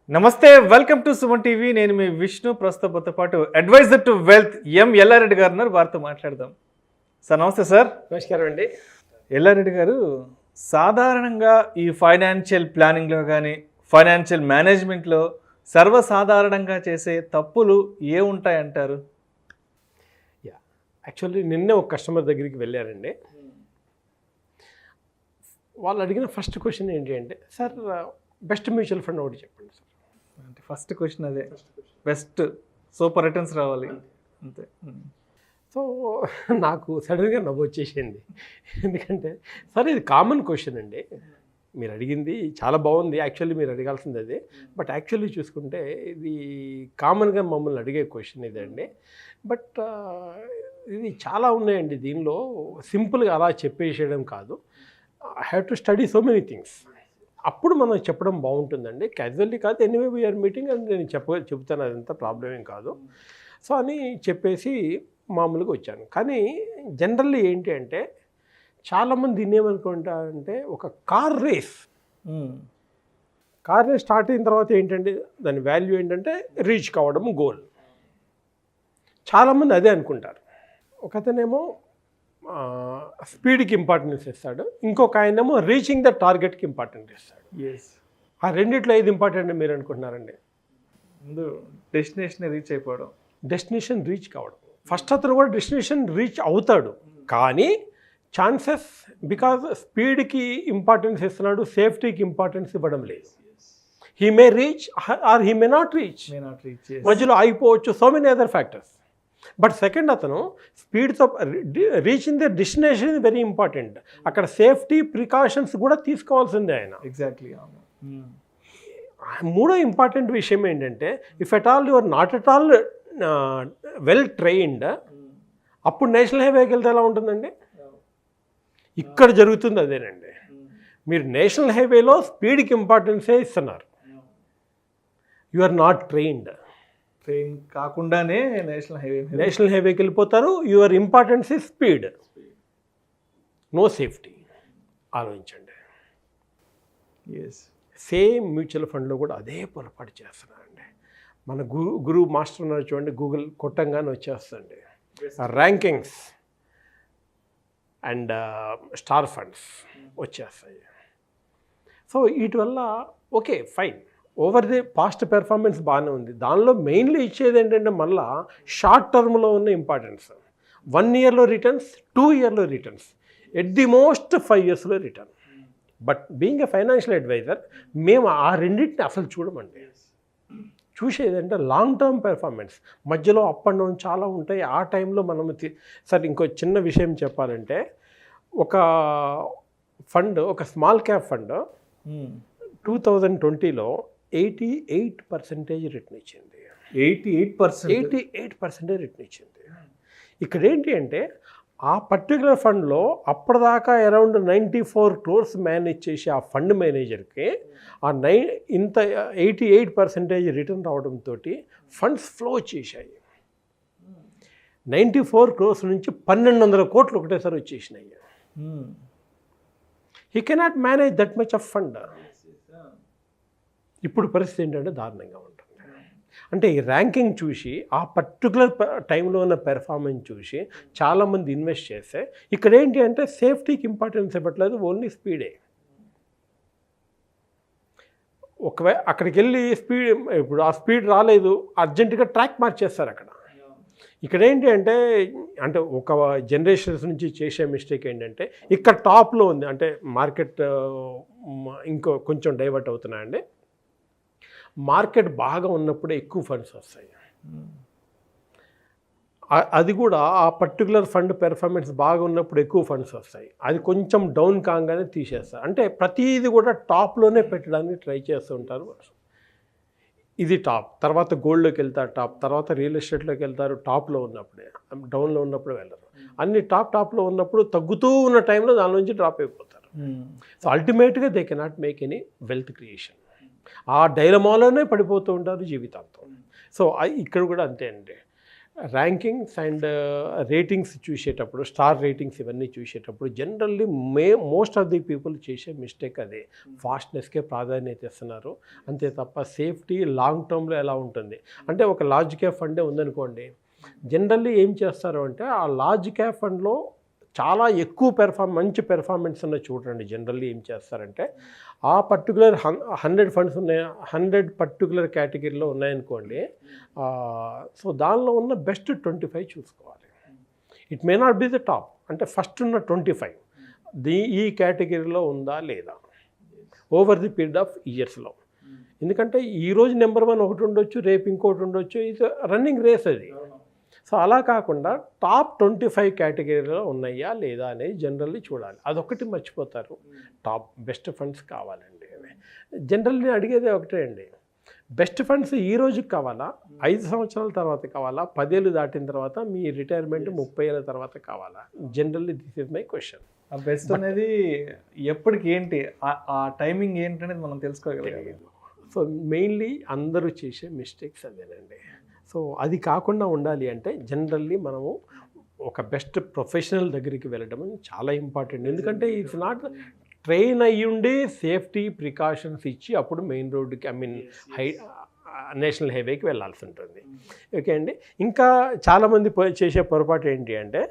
నమస్తే, welcome to Suman TV. నేను మీ విష్ణు. ప్రస్తుతంతో పాటు అడ్వైజర్ టు వెల్త్ యల్లా రెడ్డి గారు ఉన్నారు. వారితో మాట్లాడదాం. సార్ నమస్తే. సార్ నమస్కారం అండి. యల్లా రెడ్డి గారు, సాధారణంగా ఈ ఫైనాన్షియల్ ప్లానింగ్లో కానీ ఫైనాన్షియల్ మేనేజ్మెంట్లో సర్వసాధారణంగా చేసే తప్పులు ఏ ఉంటాయంటారు? యాక్చువల్లీ నిన్నే ఒక కస్టమర్ దగ్గరికి వెళ్ళారండి. వాళ్ళు అడిగిన ఫస్ట్ క్వశ్చన్ ఏంటి అంటే, సార్ బెస్ట్ మ్యూచువల్ ఫండ్ ఒకటి చెప్పండి సార్. అంటే ఫస్ట్ క్వశ్చన్ అదే, బెస్ట్ సూపర్ రిటర్న్స్ రావాలి అంతే. సో నాకు సడన్గా నవ్వు వచ్చేసింది. ఎందుకంటే సార్ ఇది కామన్ క్వశ్చన్ అండి. మీరు అడిగింది చాలా బాగుంది, యాక్చువల్లీ మీరు అడగాల్సింది అదే. బట్ యాక్చువల్లీ చూసుకుంటే ఇది కామన్గా మమ్మల్ని అడిగే క్వశ్చన్ ఇదండి. బట్ ఇది చాలా ఉన్నాయండి దీనిలో. సింపుల్గా అలా చెప్పేసేయడం కాదు. I have to study so many things. అప్పుడు మనం చెప్పడం బాగుంటుందండి. క్యాజువల్లీ కాదు, ఎనీవే వీఆర్ మీటింగ్ అని నేను చెప్తాను, అదంతా ప్రాబ్లం ఏం కాదు. సో అని చెప్పేసి మామూలుగా వచ్చాను. కానీ జనరల్లీ ఏంటి అంటే, చాలామంది దీన్ని ఏమనుకుంటారంటే, ఒక కార్ రేస్ స్టార్ట్ అయిన తర్వాత ఏంటంటే దాని వాల్యూ ఏంటంటే రీచ్ కావడం గోల్. చాలామంది అదే అనుకుంటారు. ఒకతనేమో స్పీడ్కి ఇంపార్టెన్స్ ఇస్తాడు, ఇంకొక ఆయనేమో రీచింగ్ ద టార్గెట్కి ఇంపార్టెంట్ ఇస్తాడు. ఆ రెండిట్లో ఏది ఇంపార్టెంట్ మీరు అనుకుంటున్నారండి? ముందు డెస్టినేషన్ రీచ్ అయిపోవడం. డెస్టినేషన్ రీచ్ కావడం. ఫస్ట్ అతను కూడా డెస్టినేషన్ రీచ్ అవుతాడు, కానీ ఛాన్సెస్ బికాజ్ స్పీడ్కి ఇంపార్టెన్స్ ఇస్తున్నాడు, సేఫ్టీకి ఇంపార్టెన్స్ ఇవ్వడం లేదు. He may reach or he may not reach. మధ్యలో అయిపోవచ్చు, so many other factors. But second అతను స్పీడ్తో reaching the destination is very important. అక్కడ సేఫ్టీ ప్రికాషన్స్ కూడా తీసుకోవాల్సిందే ఆయన. ఎగ్జాక్ట్లీ. మూడో ఇంపార్టెంట్ విషయం ఏంటంటే, if at all your not at all well trained, అప్పుడు నేషనల్ హైవేకి వెళ్తే ఎలా ఉంటుందండి? ఇక్కడ జరుగుతుంది అదేనండి. మీరు నేషనల్ హైవేలో స్పీడ్కి ఇంపార్టెన్సే ఇస్తున్నారు, you are not trained. Train కాకుండానే నేషనల్ హైవేకి వెళ్ళిపోతారు. Your importance is speed, no safety. ఆలోచించండి. సేమ్ మ్యూచువల్ ఫండ్లో కూడా అదే పొరపాటు చేస్తున్నారండి. మన గురువు మాస్టర్ ఉన్నారు చూడండి, గూగుల్ కొట్టంగానే వచ్చేస్తుంది ర్యాంకింగ్స్ అండ్ స్టార్ ఫండ్స్ వచ్చేస్తాయి. సో వీటి వల్ల okay fine, over the past performance బాగానే ఉంది. దానిలో మెయిన్లీ ఇచ్చేది ఏంటంటే మళ్ళీ షార్ట్ టర్మ్లో ఉన్న ఇంపార్టెన్స్. 1 yearలో రిటర్న్స్, 2 yearలో రిటర్న్స్, ఎట్ ది మోస్ట్ 5 yearsలో return. But being a financial advisor మేము ఆ రెండింటిని అసలు చూడమండి. చూసేదంటే లాంగ్ టర్మ్ పెర్ఫార్మెన్స్. మధ్యలో అప్ అండ్ డౌన్ చాలా ఉంటాయి. ఆ టైంలో మనం సార్ ఇంకో చిన్న విషయం చెప్పాలంటే, ఒక ఫండ్, ఒక స్మాల్ క్యాప్ ఫండ్ 2020లో 88% రిటర్న్ ఇచ్చింది. 88% రిటర్న్ ఇచ్చింది. ఇక్కడ ఏంటి అంటే, ఆ పర్టికులర్ ఫండ్లో అప్పటిదాకా అరౌండ్ 94 crores మేనేజ్ చేసి ఆ ఫండ్ మేనేజర్కి ఇంత 88% రిటర్న్ రావడంతో ఫండ్స్ ఫ్లో చేశాయి. 94 crores నుంచి 1200 crores ఒకటేసారి వచ్చేసినాయి. He cannot manage that much of fund. ఇప్పుడు పరిస్థితి ఏంటంటే దారుణంగా ఉంటుంది. అంటే ఈ ర్యాంకింగ్ చూసి, ఆ పర్టికులర్ టైంలో ఉన్న పెర్ఫార్మెన్స్ చూసి చాలామంది ఇన్వెస్ట్ చేస్తే, ఇక్కడ ఏంటి అంటే సేఫ్టీకి ఇంపార్టెన్స్ ఇవ్వట్లేదు, ఓన్లీ స్పీడే. ఒకవేళ అక్కడికి వెళ్ళి స్పీడ్, ఇప్పుడు ఆ స్పీడ్ రాలేదు, అర్జెంటుగా ట్రాక్ మార్చేస్తారు అక్కడ. ఇక్కడ ఏంటి అంటే ఒక జనరేషన్స్ నుంచి చేసే మిస్టేక్ ఏంటంటే, ఇక్కడ టాప్లో ఉంది అంటే మార్కెట్ ఇంకో కొంచెం డైవర్ట్ అవుతున్నాయండి. మార్కెట్ బాగా ఉన్నప్పుడే ఎక్కువ ఫండ్స్ వస్తాయి. అది కూడా ఆ పర్టికులర్ ఫండ్ పెర్ఫార్మెన్స్ బాగా ఉన్నప్పుడు ఎక్కువ ఫండ్స్ వస్తాయి. అది కొంచెం డౌన్ కాగానే తీసేస్తారు. అంటే ప్రతిదీ కూడా టాప్లోనే పెట్టడానికి ట్రై చేస్తూ ఉంటారు. ఇది టాప్, తర్వాత గోల్డ్లోకి వెళ్తారు టాప్, తర్వాత రియల్ ఎస్టేట్లోకి వెళ్తారు టాప్లో ఉన్నప్పుడే, డౌన్లో ఉన్నప్పుడు వెళ్ళరు. అన్ని టాప్లో ఉన్నప్పుడు తగ్గుతూ ఉన్న టైంలో దాని నుంచి డ్రాప్ అయిపోతారు. సో అల్టిమేట్గా they cannot make any wealth creation. ఆ డైలమాలోనే పడిపోతూ ఉంటారు జీవితాంతం. సో ఇక్కడ కూడా అంతే అండి. ర్యాంకింగ్స్ అండ్ రేటింగ్స్ చూసేటప్పుడు, స్టార్ రేటింగ్స్ ఇవన్నీ చూసేటప్పుడు generally most of the people చేసే మిస్టేక్ అదే. ఫాస్ట్నెస్కే ప్రాధాన్యత ఇస్తున్నారు. అంతే తప్ప సేఫ్టీ లాంగ్ టర్మ్లో ఎలా ఉంటుంది అంటే, ఒక లార్జ్ క్యాప్ ఫండే ఉందనుకోండి, జనరల్లీ ఏం చేస్తారు అంటే ఆ లార్జ్ క్యాప్ ఫండ్లో చాలా ఎక్కువ మంచి పెర్ఫార్మెన్స్ ఉన్న చూడండి. జనరల్లీ ఏం చేస్తారంటే ఆ పర్టికులర్ 100 ఫండ్స్ ఉన్నాయి, 100 పర్టికులర్ కేటగిరీలో ఉన్నాయనుకోండి, సో దానిలో ఉన్న బెస్ట్ 25 చూసుకోవాలి. It may not be the top, అంటే ఫస్ట్ ఉన్న 25 ఈ కేటగిరీలో ఉందా లేదా ఓవర్ ది పీరియడ్ ఆఫ్ ఇయర్స్లో. ఎందుకంటే ఈరోజు నెంబర్ 1 ఒకటి ఉండొచ్చు, రేపు ఇంకోటి ఉండొచ్చు, ఇది రన్నింగ్ రేస్ అది. సో అలా కాకుండా టాప్ 25 కేటగిరీలో ఉన్నాయా లేదా అనేది జనరల్లీ చూడాలి. అదొకటి మర్చిపోతారు. టాప్ బెస్ట్ ఫండ్స్ కావాలండి. జనరల్లీ నేను అడిగేది ఒకటే అండి, బెస్ట్ ఫండ్స్ ఈ రోజుకి కావాలా, 5 సంవత్సరాల తర్వాత కావాలా, 10 ఏళ్ళు దాటిన తర్వాత, మీ రిటైర్మెంట్ 30 ఏళ్ళ తర్వాత కావాలా? Generally this is my question. ఆ బెస్ట్ అనేది ఎప్పటికి ఏంటి, ఆ టైమింగ్ ఏంటి అనేది మనం తెలుసుకోగలిగాలి. సో మెయిన్లీ అందరూ చేసే మిస్టేక్స్ అదేనండి. సో అది కాకుండా ఉండాలి అంటే జనరల్లీ మనము ఒక బెస్ట్ ప్రొఫెషనల్ దగ్గరికి వెళ్ళడం చాలా ఇంపార్టెంట్. ఎందుకంటే ఇట్స్ నాట్ ట్రైన్ అయ్యుండే సేఫ్టీ ప్రికాషన్స్ ఇచ్చి అప్పుడు మెయిన్ రోడ్డుకి, ఐ మీన్ నేషనల్ హైవేకి వెళ్ళాల్సి ఉంటుంది. ఓకే అండి. ఇంకా చాలామంది చేసే పొరపాటు ఏంటి అంటే,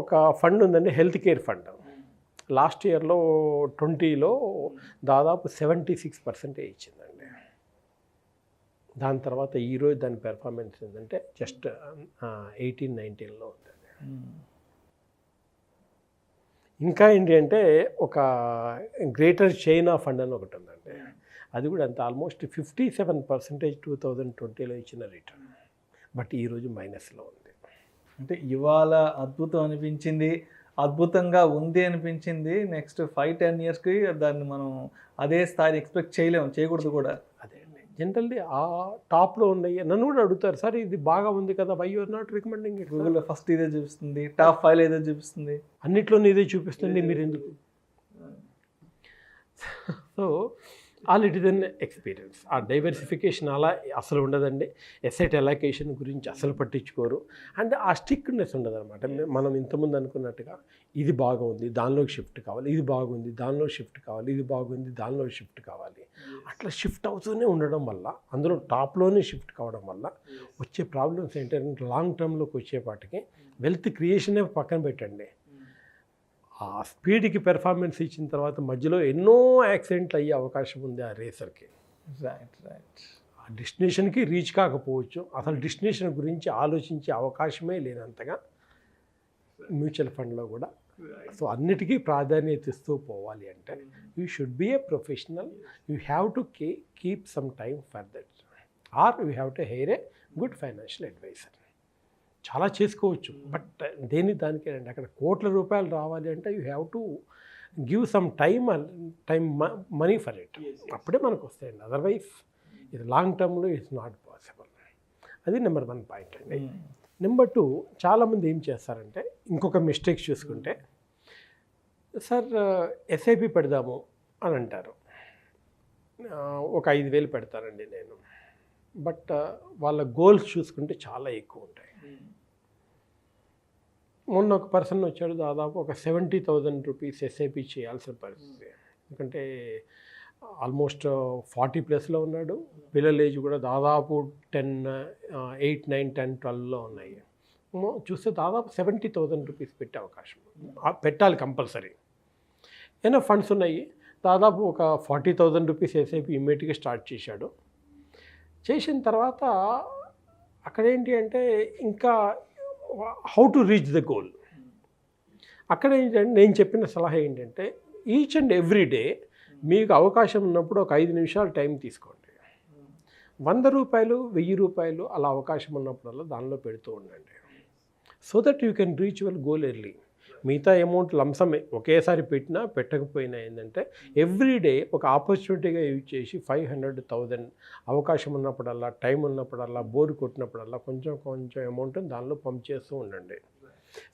ఒక ఫండ్ ఉందండి, హెల్త్ కేర్ ఫండ్. లాస్ట్ ఇయర్లో 20లో దాదాపు 76% ఇచ్చిందండి. దాని తర్వాత ఈరోజు దాని పెర్ఫార్మెన్స్ ఏంటంటే జస్ట్ 18-19లో ఉంది. ఇంకా ఏంటి అంటే ఒక గ్రేటర్ చైనా ఫండ్ అని ఒకటి ఉందండి. అది కూడా అంత ఆల్మోస్ట్ 57% 2020లో ఇచ్చిన రిటర్న్, బట్ ఈరోజు మైనస్లో ఉంది. అంటే ఇవాళ అద్భుతం అనిపించింది, అద్భుతంగా ఉంది అనిపించింది, నెక్స్ట్ 5-10 ఇయర్స్కి దాన్ని మనం అదే స్థాయిని ఎక్స్పెక్ట్ చేయకూడదు కూడా. అదే అండి. జనరల్లీ ఆ టాప్లో ఉన్నాయి. నన్ను కూడా అడుగుతారు, సార్ ఇది బాగా ఉంది కదా, why you're not recommending it? గూగుల్లో ఫస్ట్ ఇదే చూపిస్తుంది, టాప్ 5 ఏదో చూపిస్తుంది, అన్నిట్లోనే ఇదే చూపిస్తుంది, మీరు ఎందుకు? So all it is an experience. ఆ డైవర్సిఫికేషన్ అలా అసలు ఉండదండి. ఎసెట్ అలొకేషన్ గురించి అసలు పట్టించుకోరు. అండ్ ఆ స్టిక్నెస్ ఉండదు అనమాట. మనం ఇంతకుముందు అనుకున్నట్టుగా ఇది బాగుంది, దానిలోకి షిఫ్ట్ కావాలి, ఇది బాగుంది, దానిలో షిఫ్ట్ కావాలి, ఇది బాగుంది, దానిలో షిఫ్ట్ కావాలి, అట్లా షిఫ్ట్ అవుతూనే ఉండడం వల్ల, అందులో టాప్లోనే షిఫ్ట్ కావడం వల్ల వచ్చే ప్రాబ్లమ్స్ ఏంటంటే, లాంగ్ టర్మ్లోకి వచ్చేపాటికి వెల్త్ క్రియేషనే పక్కన పెట్టండి, ఆ స్పీడ్కి పెర్ఫార్మెన్స్ ఇచ్చిన తర్వాత మధ్యలో ఎన్నో యాక్సిడెంట్లు అయ్యే అవకాశం ఉంది ఆ రేసర్కి. రైట్. ఆ డెస్టినేషన్కి రీచ్ కాకపోవచ్చు, అసలు డెస్టినేషన్ గురించి ఆలోచించే అవకాశమే లేనంతగా మ్యూచువల్ ఫండ్లో కూడా. సో అన్నిటికీ ప్రాధాన్యత ఇస్తూ పోవాలి అంటే you should be a professional, you have to keep some time for that, or you have to hire a good financial adviser. చాలా చేసుకోవచ్చు, బట్ దానికేనండి, అక్కడ కోట్ల రూపాయలు రావాలి అంటే you have to give some time money for it. అప్పుడే మనకు వస్తాయండి. అదర్వైజ్ ఇది లాంగ్ టర్మ్లో ఇట్స్ నాట్ పాసిబుల్. అది నెంబర్ 1 పాయింట్ అండి. నెంబర్ 2, చాలామంది ఏం చేస్తారంటే, ఇంకొక మిస్టేక్స్ చూసుకుంటే, సార్ ఎస్ఐపి పెడదాము అని అంటారు. ఒక 5,000 పెడతానండి నేను, బట్ వాళ్ళ గోల్స్ చూసుకుంటే చాలా ఎక్కువ ఉంటాయి. మొన్న ఒక పర్సన్ వచ్చాడు, దాదాపు ఒక 70,000 రూపీస్ ఎస్ఐపి చేయాల్సిన పరిస్థితి. ఎందుకంటే ఆల్మోస్ట్ 40+ ఉన్నాడు, పిల్లల ఏజ్ కూడా దాదాపు 8, 9, 10, 12లో ఉన్నాయి. చూస్తే దాదాపు 70,000 రూపీస్ పెట్టే అవకాశం పెట్టాలి కంపల్సరీ. ఏమైనా ఫండ్స్ ఉన్నాయి, దాదాపు ఒక 40,000 రూపీస్ ఎస్ఐపి ఇమ్మీడియట్గా స్టార్ట్ చేశాడు. చేసిన తర్వాత అక్కడేంటి అంటే, ఇంకా how to reach the goal. అక్కడ ఏంటంటే, నేను చెప్పిన సలహా ఏంటంటే, ఈచ్ అండ్ ఎవ్రీ డే మీకు అవకాశం ఉన్నప్పుడు ఒక 5 నిమిషాలు టైం తీసుకోండి. 100 రూపాయలు, 1000 రూపాయలు అలా అవకాశం ఉన్నప్పుడల్లా దానిలో పెడుతూ ఉండండి. So that you can reach your goal early. మిగతా అమౌంట్ లంసమే ఒకేసారి పెట్టినా పెట్టకపోయినా ఏంటంటే, ఎవ్రీ డే ఒక ఆపర్చునిటీగా యూజ్ చేసి 500,000 అవకాశం ఉన్నప్పుడల్లా, టైం ఉన్నప్పుడల్లా, బోర్ కొట్టినప్పుడల్లా కొంచెం కొంచెం అమౌంట్ దానిలో పంప్ చేస్తూ ఉండండి.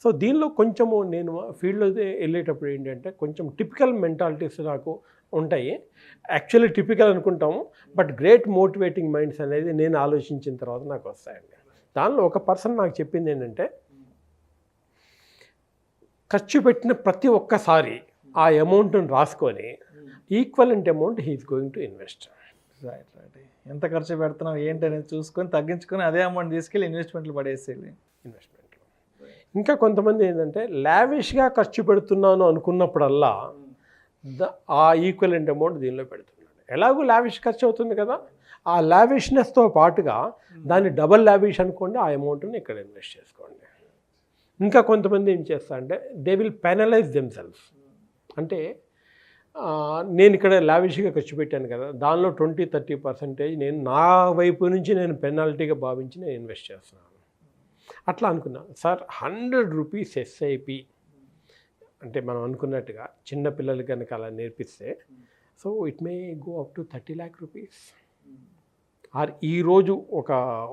సో దీనిలో కొంచెము నేను ఫీల్డ్లో వెళ్ళేటప్పుడు ఏంటంటే, కొంచెం టిపికల్ మెంటాలిటీస్ నాకు ఉంటాయి. యాక్చువల్లీ టిపికల్ అనుకుంటాము, బట్ గ్రేట్ మోటివేటింగ్ మైండ్స్ అనేది నేను ఆలోచించిన తర్వాత నాకు వస్తాయండి. దానిలో ఒక పర్సన్ నాకు చెప్పింది ఏంటంటే, ఖర్చు పెట్టిన ప్రతి ఒక్కసారి ఆ అమౌంట్ని రాసుకొని equivalent amount he's going to invest. Right right. ఎంత ఖర్చు పెడుతున్నాం ఏంటి అనేది చూసుకొని తగ్గించుకొని అదే అమౌంట్ తీసుకెళ్ళి ఇన్వెస్ట్మెంట్లు పడేసేది. ఇన్వెస్ట్మెంట్లో ఇంకా కొంతమంది ఏంటంటే లావిష్గా ఖర్చు పెడుతున్నాను అనుకున్నప్పుడల్లా ఆ ఈక్వలెంట్ అమౌంట్ దీనిలో పెడుతున్నాడు. ఎలాగో లావిష్ ఖర్చు అవుతుంది కదా, ఆ లావిష్నెస్తో పాటుగా దాన్ని డబల్ లావిష్ అనుకోండి, ఆ అమౌంట్ని ఇక్కడ ఇన్వెస్ట్ చేసుకోండి. ఇంకా కొంతమంది ఏం చేస్తారంటే దే విల్ పెనలైజ్ దెమ్సెల్ఫ్. అంటే నేను ఇక్కడ లావిష్గా ఖర్చు పెట్టాను కదా, దానిలో 20-30% నేను నా వైపు నుంచి నేను పెనాల్టీగా భావించి నేను ఇన్వెస్ట్ చేస్తున్నాను. అట్లా అనుకున్నా సార్, 100 రూపీస్ ఎస్ఐపి అంటే మనం అనుకున్నట్టుగా చిన్నపిల్లలకి కనుక అలా నేర్పిస్తే so it may go up to 30 lakh rupees. Or ఈరోజు ఒక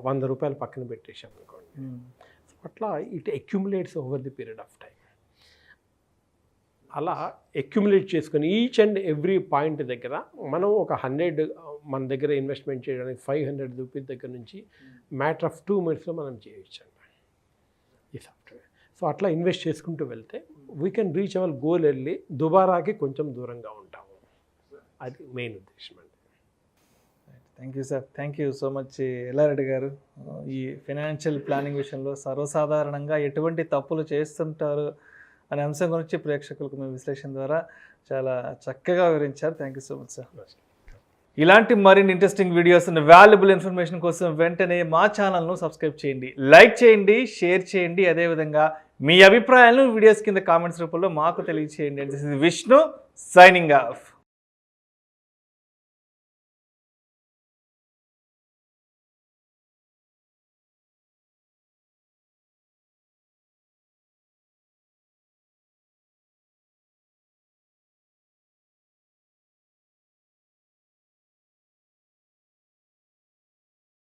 100 రూపాయలు పక్కన పెట్టేసాం అనుకోండి, అట్లా it accumulates over the period of time. అలా అక్యుములేట్ చేసుకొని ఈచ్ అండ్ ఎవ్రీ పాయింట్ దగ్గర మనం ఒక 100 మన దగ్గర ఇన్వెస్ట్మెంట్ చేయడానికి 500 రూపీస్ దగ్గర నుంచి మ్యాటర్ ఆఫ్ 2 minutesలో మనం చేయొచ్చండి ఈ సాఫ్ట్వేర్. సో అట్లా ఇన్వెస్ట్ చేసుకుంటూ వెళ్తే we can reach our goal వెళ్ళి దుబారాకి కొంచెం దూరంగా ఉంటాము. అది మెయిన్ ఉద్దేశం అండి. Thank you sir, thank you so much Yellareddy గారు. ఈ ఫైనాన్షియల్ ప్లానింగ్ విషయంలో సర్వసాధారణంగా ఎటువంటి తప్పులు చేస్తుంటారు అనే అంశం గురించి ప్రేక్షకులకు మీ విశ్లేషణ ద్వారా చాలా చక్కగా వివరించారు. Thank you so much sir. ఇలాంటి మరిన్ని interesting videos and valuable information కోసం వెంటనే మా ఛానల్ను సబ్స్క్రైబ్ చేయండి, లైక్ చేయండి, షేర్ చేయండి. అదేవిధంగా మీ అభిప్రాయాలను వీడియోస్ కింద కామెంట్స్ రూపంలో మాకు తెలియజేయండి. This is Vishnu signing off.